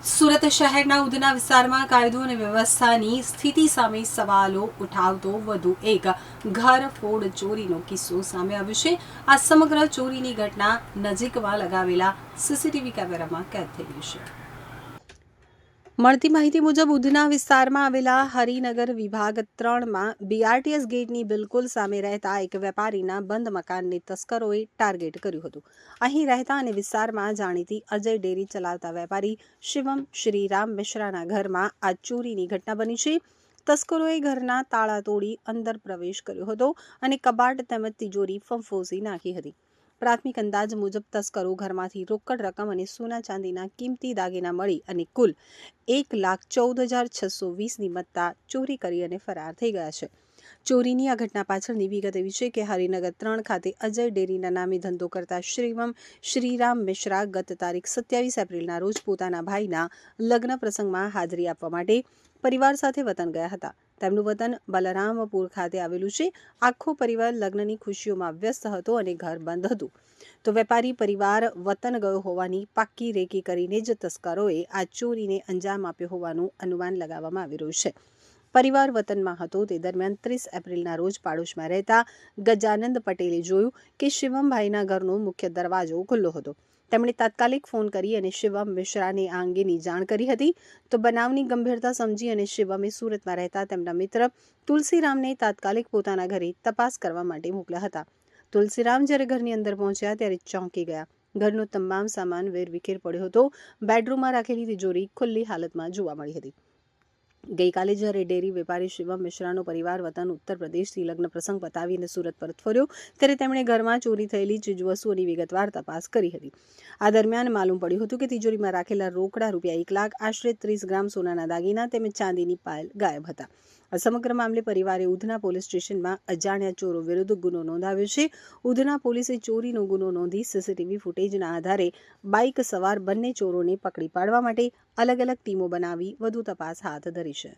સુરત શહેરના ઉધના વિસ્તારમાં કાયદો અને વ્યવસ્થાની સ્થિતિ સામે સવાલો ઉઠાવતો વધુ એક ઘરફોડ ચોરીનો કિસ્સો સામે આવ્યો છે। આ સમગ્ર ચોરીની ઘટના નજીકમાં લગાવેલા સીસીટીવી કેમેરામાં કેદ થઈ ગઈ છે। મળતી માહિતી મુજબ ઉધના વિસ્તારમાં આવેલા હરિનગર વિભાગ 3માં બીઆરટીએસ ગેટની બિલકુલ સામે રહેતા એક વેપારીના બંધ મકાનને તસ્કરોએ ટાર્ગેટ કર્યું હતું। અહીં રહેતા અને વિસ્તારમાં જાણીતી અજય ડેરી ચલાવતા વેપારી શિવમ શ્રીરામ મિશ્રાના ઘરમાં આ ચોરીની ઘટના બની છે। તસ્કરોએ ઘરના તાળા તોડી અંદર પ્રવેશ કર્યો હતો અને કબાટ તેમજ તિજોરી ફંફોસી નાખી હતી। પ્રાથમિક અંદાજ મુજબ તસ્કરો ઘરમાંથી રોકડ રકમ અને સોના ચાંદીના કિંમતી દાગીના મળી અને કુલ 1,14,620ની મત્તા ચોરી કરી અને ફરાર થઈ ગયા છે। ચોરીની આ ઘટના પાછળની વિગત એવી છે કે હરિનગર 3 ખાતે અજય ડેરીના નામે ધંધો કરતા શિવમ શ્રીરામ મિશ્રા ગત તારીખ 27 એપ્રિલના રોજ પોતાના ભાઈના લગ્ન પ્રસંગમાં હાજરી આપવા માટે પરિવાર સાથે વતન ગયા હતા। તેમનું વતન બલરામપુર ખાતે આવેલું છે। આખો પરિવાર લગ્નની ખુશીઓમાં વ્યસ્ત હતો અને ઘર બંધ હતું તો વેપારી પરિવાર વતન ગયો હોવાની પાક્કી રેકી કરીને જ તસ્કરોએ આ ચોરીને અંજામ આપ્યો હોવાનું અનુમાન લગાવવામાં આવી રહ્યું છે। પરિવાર વતનમાં હતો તે દરમિયાન 30 એપ્રિલના રોજ પાડોશમાં રહેતા ગજાનંદ પટેલે જોયું કે શિવમભાઈના ઘરનો મુખ્ય દરવાજો ખુલ્લો હતો। તેમણે તાત્કાલિક ફોન કરી અને શિવમ મિશ્રાને આ અંગેની જાણ કરી હતી તો બનાવની ગંભીરતા સમજી અને શિવમે સુરતમાં રહેતા તેમના મિત્ર તુલસીરામને તાત્કાલિક પોતાના ઘરે તપાસ કરવા માટે મોકલ્યા હતા। તુલસીરામ જ્યારે ઘરની અંદર પહોંચ્યા ત્યારે ચોંકી ગયા। ઘરનો તમામ સામાન વેરવિખેર પડ્યો હતો। બેડરૂમમાં રાખેલી તિજોરી ખુલ્લી હાલતમાં જોવા મળી હતી। ગઈકાલે જ્યારે ડેરી વેપારી શિવમ મિશ્રાનો પરિવાર વતન ઉત્તર પ્રદેશથી લગ્ન પ્રસંગ પતાવીને સુરત પરત ફર્યો ત્યારે તેમણે ઘરમાં ચોરી થયેલી ચીજવસ્તુઓની વિગતવાર તપાસ કરી હતી। આ દરમિયાન માલુમ પડ્યું હતું કે તિજોરીમાં રાખેલા રોકડા રૂપિયા 1 લાખ આશરે 30 ગ્રામ સોનાના દાગીના તેમજ ચાંદીની પાયલ ગાયબ હતા। આ સમગ્ર મામલે પરિવારે ઉધના પોલીસ સ્ટેશનમાં અજાણ્યા ચોરો વિરુદ્ધ ગુનો નોંધાવ્યો છે। ઉધના પોલીસે ચોરીનો ગુનો નોંધી સીસીટીવી ફૂટેજના આધારે બાઇક સવાર બંને ચોરોને પકડી પાડવા માટે અલગ અલગ ટીમો બનાવી વધુ તપાસ હાથ ધરી છે।